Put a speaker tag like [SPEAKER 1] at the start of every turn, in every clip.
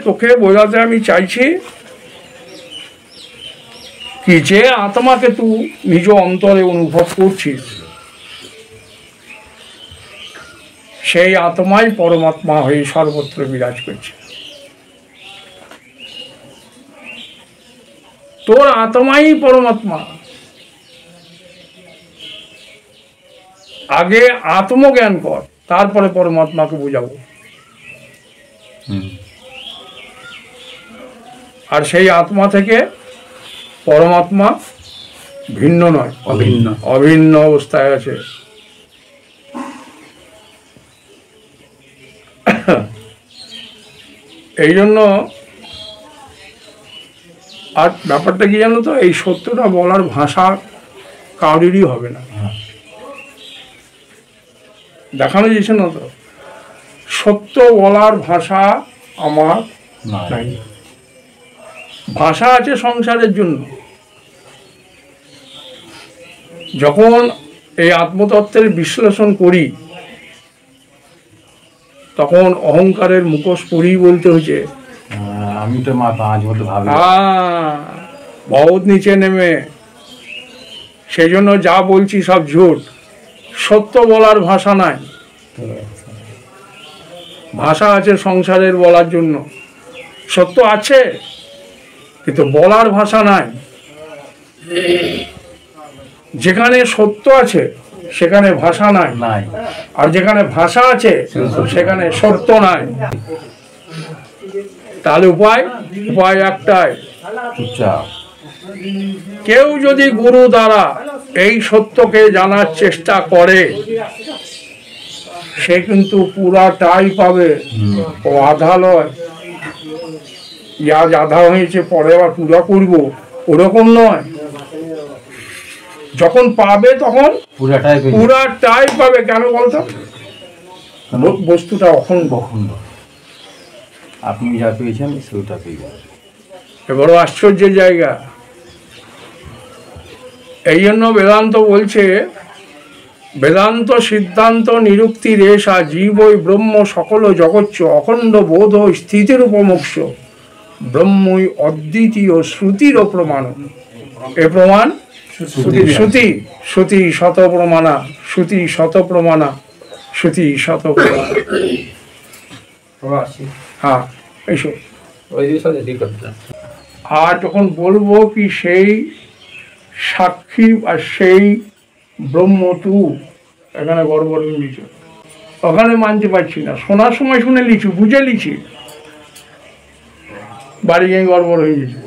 [SPEAKER 1] তোকে বোঝাতে আমি চাইছি কি যে আত্মাকে তুই নিজ অন্তরে অনুভব করছিস সেই আত্মাই পরমাত্মা হয়ে সর্বত্র বিরাজ করছে। তোর আত্মাই পরমাত্মা। আগে আত্মজ্ঞান কর, তারপরে পরমাত্মাকে বুঝাবো। আর সেই আত্মা থেকে পরমাত্মা ভিন্ন নয়, অভিন্ন অভিন্ন অবস্থায় আছে। এই জন্য আর ব্যাপারটা কি জানো তো, এই সত্যটা বলার ভাষা কাউরিরই হবে না, দেখানো যাচ্ছে না তো। সত্য বলার ভাষা আমার নাই। ভাষা আছে সংসারের জন্য। যখন এই আত্মতত্ত্বের বিশ্লেষণ করি তখন অহংকারের মুখোশ পরেই বলতে হয়েছে
[SPEAKER 2] আমি তো
[SPEAKER 1] বহুত নিচে নেমে, সেই জন্য যা বলছি সব ঝুট। সত্য বলার ভাষা নাই, ভাষা আছে সংসারের বলার জন্য। সত্য আছে কিন্তু বলার ভাষা নাই। যেখানে সত্য আছে সেখানে ভাষা নাই, আর যেখানে ভাষা আছে সেখানে সত্য নাই। তাহলে উপায় একটাই, কেউ যদি গুরু দ্বারা এই সত্যকে জানার চেষ্টা করে সে কিন্তু পুরাটাই পাবে, ও আধা লয়। আজ আধা হয়েছে পরে আবার পুরা করবো, ওরকম নয়। যখন পাবে তখন পুরাটাই পাবে। কেন বলতো? বস্তুটা অখণ্ড।
[SPEAKER 2] আপনি যা পেয়েছেন সেটা পেয়ে যাবেন।
[SPEAKER 1] বড় আশ্চর্যের জায়গা। এই জন্য বেদান্ত বলছে, বেদান্ত সিদ্ধান্ত নিরুক্তি রেশা জীবই ব্রহ্ম সকল জগচ্ছ অখণ্ড বোধ স্থিতির উপমোক্ষ ব্রহ্মই অদ্বিতীয় শ্রুতির প্রমাণ। এ প্রমাণ শ্রুতি, শ্রুতি শত প্রমাণা, শ্রুতি শত প্রমাণা, শ্রুতি শত প্রমাণা। হ্যাঁ, এইসব। আর যখন বলবো কি সেই সাক্ষী আর সেই ব্রহ্ম তু, এখানে গড়বড় লিচু, ওখানে মানতে পারছি না। শোনার সময় শুনে লিচু, বুঝে লিছি, বাড়ি গিয়ে গড়বড় হয়ে গেছে।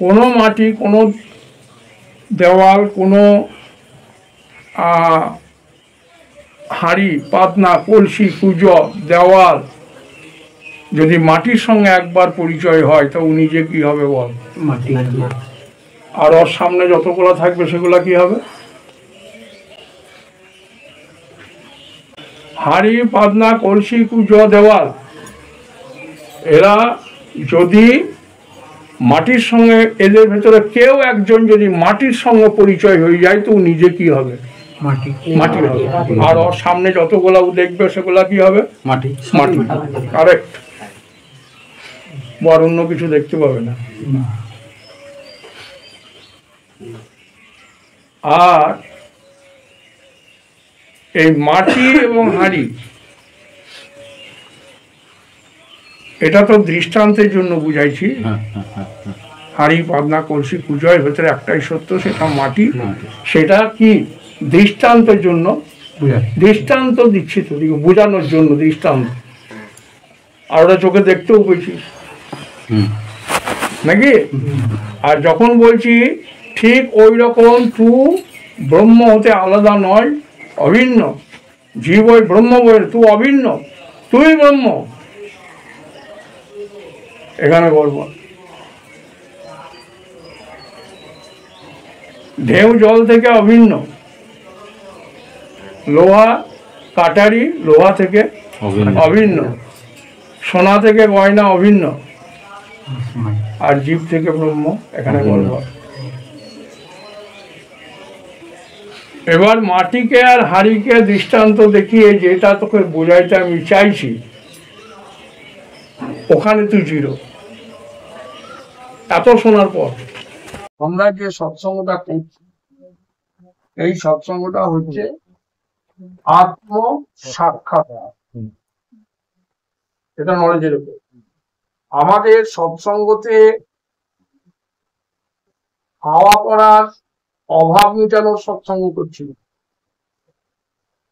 [SPEAKER 1] কোনো মাটি, কোনো দেওয়াল, কোনো হাঁড়ি, পাতনা, কলসি, কুজো, দেওয়াল যদি মাটির সঙ্গে একবার পরিচয় হয় তো নিজে কি হবে বল? মাটি। আর ওর সামনে যতগুলো থাকবে সেগুলা কি হবে? হাঁড়ি, পাতনা, কলসি, কুজো, দেওয়াল, এরা যদি মাটির সঙ্গে, এদের ভেতরে কেউ একজন যদি মাটির সঙ্গে পরিচয় হয়ে যায় তো নিজে কি হবে? মাটি। মাটি হবে। আর ওর সামনে যতগুলা দেখবে সেগুলা কি হবে? মাটি। মাটি। কারেক্ট। আর অন্য কিছু দেখতে পাবে না। আর এই মাটি এবং হাঁড়ি, এটা তো দৃষ্টান্তের জন্য বুঝাইছি। হাঁড়ি, পাতনা, কলসি, কুজয়ের ভেতরে একটাই সত্য, সেটা মাটি। সেটা কি দৃষ্টান্তের জন্য, দৃষ্টান্ত দিচ্ছি তো, বোঝানোর জন্য দৃষ্টান্ত। আর ওরা চোখে দেখতেও পেয়েছিস নাকি? আর যখন বলছি ঠিক ওই রকম তুই ব্রহ্ম হতে আলাদা নয়, অভিন্ন। জীব ওই ব্রহ্ম বলে, তুই অভিন্ন, তুই ব্রহ্ম। এখানে বলবো ঢেউ জল থেকে অভিন্ন, লোহা কাটারি লোহা থেকে অভিন্ন, সোনা থেকে গয়না অভিন্ন, আর জীব থেকে ব্রহ্ম। এখানে বলবো এবার মাটিকে আর হাড়িকে দৃষ্টান্ত দেখিয়ে যেটা তোকে বোঝাইতে আমি চাইছি, ওখানে তুই জিরো। এত শোনার পর আমরা যে সৎসঙ্গটা করছি, এই সৎসঙ্গটা হচ্ছে আত্ম সাক্ষাৎ। এটা নলেজের উপর। আমাদের সৎসঙ্গতে খাওয়া পড়ার অভাব মেটানোর সৎসঙ্গ করছি,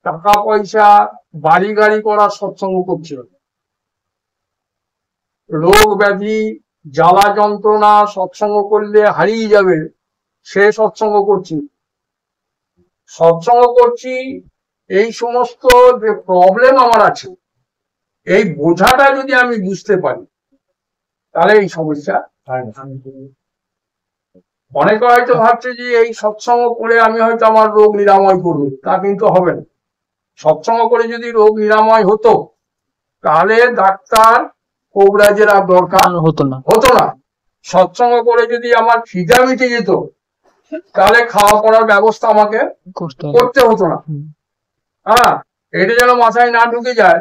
[SPEAKER 1] টাকা পয়সা বাড়ি গাড়ি করার সৎসঙ্গ করছি, রোগ ব্যাধি জ্বালা যন্ত্রণা সৎসঙ্গ করলে হারিয়ে যাবে সে সৎসঙ্গ করছি। সৎসঙ্গ করছি এই সমস্ত যে প্রবলেম আমার আছে, এই বোঝাটা যদি আমি বুঝতে পারি তাহলে এই সমস্যা হয় না। অনেকে হয়তো ভাবছে যে এই সৎসঙ্গ করে আমি হয়তো আমার রোগ নিরাময় করবো, তা কিন্তু হবে না। সৎসঙ্গ করে যদি রোগ নিরাময় হতো তাহলে ডাক্তার কবিরাজের আর দরকার হতো না। সৎসঙ্গ করে যদি আমার খিদা মিটে যেত তাহলে খাওয়া পড়ার ব্যবস্থা আমাকে করতে হতো না। হ্যাঁ, এটা যেন মাথায় না ঢুকে যায়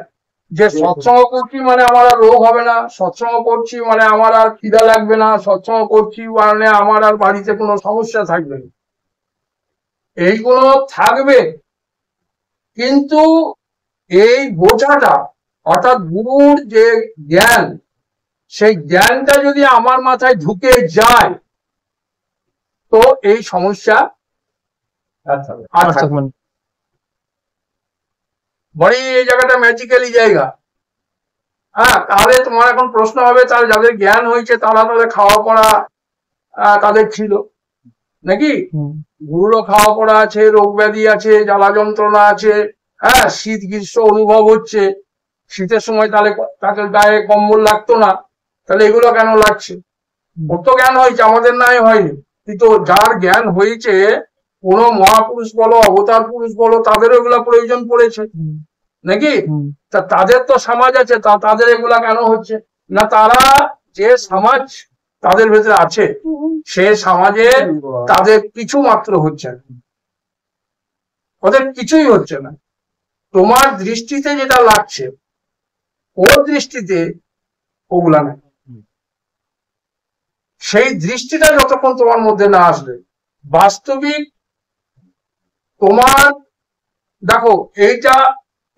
[SPEAKER 1] যে সৎসঙ্গ করছি মানে আমার আর রোগ হবে না, সৎসঙ্গ করছি মানে আমার আর খিদা লাগবে না, সৎসঙ্গ করছি মানে আমার আর বাড়িতে কোনো সমস্যা থাকবে না। এইগুলো থাকবে, কিন্তু এই বোঝাটা অর্থাৎ গুরুর যে জ্ঞান, সেই জ্ঞানটা যদি আমার মাথায় ঢুকে যায় তো এই সমস্যা আর থাকবে না। বড় এই জায়গাটা ম্যাজিক্যালি জায়গা। হ্যাঁ, তাহলে তোমার এখন প্রশ্ন হবে তাহলে যাদের জ্ঞান হয়েছে তারা তাদের খাওয়া পড়া তাদের ছিল নাকি? গুরুরও খাওয়া পড়া আছে, রোগ ব্যাধি আছে, জ্বালা যন্ত্রণা আছে, হ্যাঁ, শীত গ্রীষ্ম অনুভব হচ্ছে, শীতের সময় তাহলে তাকে গায়ে কম্বল লাগতো না, তাহলে এগুলো কেন লাগছে? ওর তো জ্ঞান হয়েছে, আমাদের নাই হয়নি। কিন্তু যার জ্ঞান হয়েছে, কোন মহাপুরুষ বলো অবতার পুরুষ বলো, তাদেরও এগুলা প্রয়োজন পড়েছে নাকি? তা তাদের তো সমাজ আছে, তাদের এগুলা কেন হচ্ছে না? তারা যে সমাজ তাদের ভেতরে আছে সে সমাজে তাদের কিছু মাত্র হচ্ছে না, ওদের কিছুই হচ্ছে না। তোমার দৃষ্টিতে যেটা লাগছে ওর দৃষ্টিতে ওগুলা নাই। সেই দৃষ্টিটা যতক্ষণ তোমার মধ্যে না আসবে, বাস্তবিক তোমার দেখো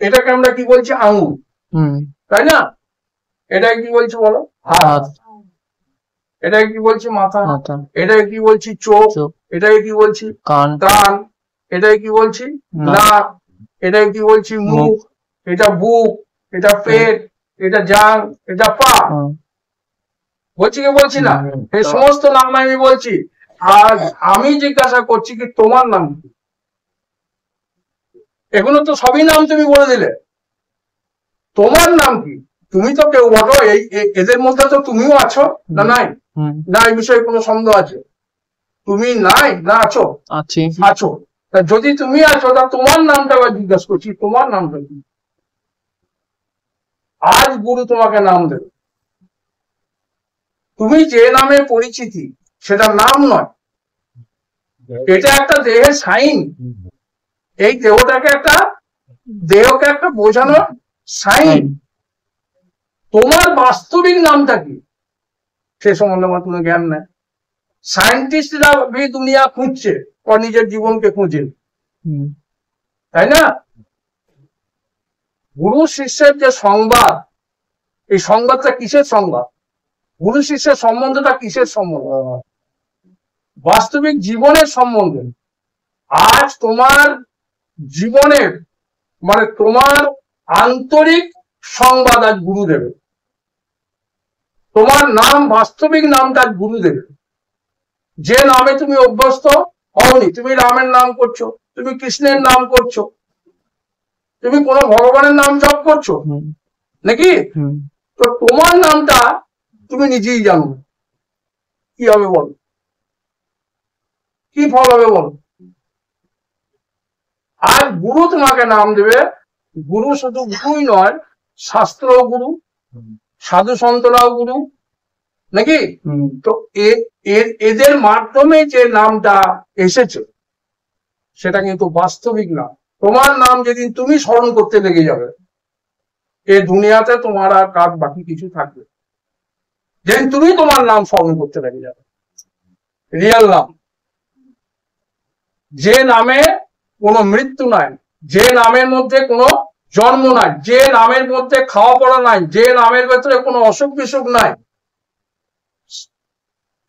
[SPEAKER 1] এটাকে আমরা কি বলছি? আঙুল, তাই না? এটাকে কি বলছি বলো? হাত। এটাকে কি বলছি? মাথা। এটাকে কি বলছি? চোখ। এটাকে কি বলছি? কান। এটাকে কি বলছি? নাক। এটাকে কি বলছি? মুখ। এটা বুক, এটা পেট, এটা জান, এটা পা। বলছি কি বলছি না? এই সমস্ত নাম আমি বলছি। আর আমি জিজ্ঞাসা করছি কি তোমার নাম কি? এগুলো তো সবই নাম তুমি বলে দিলে, তোমার নাম কি? তুমি তো কেউ বলো, এদের মধ্যে তো তুমিও আছো না? নাই না, এই বিষয়ে কোনো সন্দেহ আছে? তুমি নাই না আছো? আছো। তা যদি তুমি আছো তা তোমার নামটা আবার জিজ্ঞাসা করছি, তোমার নামটা কি? আজ গুরু তোমাকে নাম দেবে, তুমি যে নামে পরিচিতি সেটা নাম নয়, এটা একটা দেহের সাইন। এই দেহকে একটা বোঝানোর সাইন। তোমার বাস্তবিক নামটা কি সে সম্বন্ধে আমার কোনো জ্ঞান নাই। সায়েন্টিস্টরা দুনিয়া খুঁজছে ও নিজের জীবনকে খুঁজে, তাই না? গুরু শিষ্যের যে সংবাদ, এই সংবাদটা কিসের সংবাদ? গুরু শিষ্যের সম্বন্ধটা কিসের সম্বন্ধ? বাস্তবিক জীবনের সম্বন্ধে। আজ তোমার জীবনের মানে তোমার আন্তরিক সংবাদ আজ গুরু দেবে। তোমার নাম, বাস্তবিক নামটা আজ গুরু দেবে। যে নামে তুমি অভ্যস্ত হওনি, তুমি রামের নাম করছো, তুমি কৃষ্ণের নাম করছো, তুমি কোন ভগবানের নাম জপ করছো নাকি? তো তোমার নামটা তুমি নিজেই জানো, কি হবে বলো? কি ফল হবে বলো? আর গুরু তোমাকে নাম দেবে। গুরু শুধু গুরুই নয়, শাস্ত্র গুরু, সাধু সন্তরাও গুরু নাকি? তো এদের মাধ্যমে যে নামটা এসেছে সেটা কিন্তু বাস্তবিক না। তোমার নাম যেদিন তুমি স্মরণ করতে লেগে যাবে, এই দুনিয়াতে তোমার আর কাজ বাকি কিছু থাকবে। যেদিন তুমি তোমার নাম স্মরণ করতে লেগে যাবে, রিয়েল নাম, যে নামে কোনো মৃত্যু নাই, যে নামের মধ্যে কোনো জন্ম নাই, যে নামের মধ্যে খাওয়া পড়া নাই, যে নামের ভেতরে কোনো অসুখ বিসুখ নাই,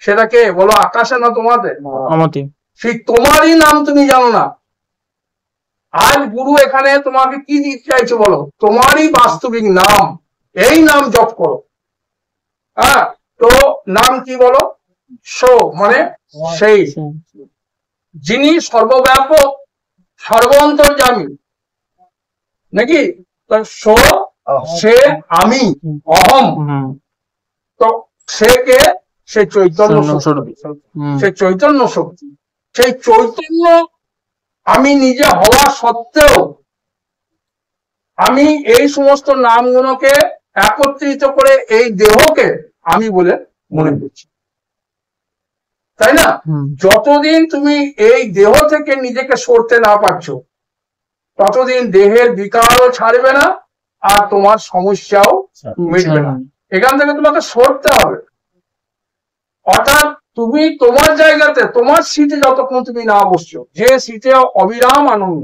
[SPEAKER 1] সেটাকে বলো আকাশে না তোমাদের?
[SPEAKER 3] আমাতে।
[SPEAKER 1] সেই তোমারই নাম তুমি জানো না। আজ গুরু এখানে তোমাকে কি দিতে চাইছে বলো? তোমারই বাস্তবিক নাম, এই নাম জপ করো। হ্যাঁ, তো নাম কি বলো? সো মানে সেই, যিনি সর্বব্যাপক সর্বান্তর্যামী, নাকি? সো সে আমি, অহম। তো সে কে? সে চৈতন্য শক্তি, সে চৈতন্য শক্তি। সেই চৈতন্য আমি নিজে হওয়া সত্ত্বেও আমি এই সমস্ত নামগুলোকে একত্রিত করে এই দেহকে আমি বলে মনে করছি, তাই না? যতদিন তুমি এই দেহ থেকে নিজেকে সরতে না পারছো, ততদিন দেহের বিকারও ছাড়বে না, আর তোমার সমস্যাও মিটবে না। এখান থেকে তোমাকে সরতে হবে। অর্থাৎ তুমি তোমার জায়গাতে, তোমার সিটে যতক্ষণ তুমি না বসছো, যে সিটে অবিরাম আনন্দ,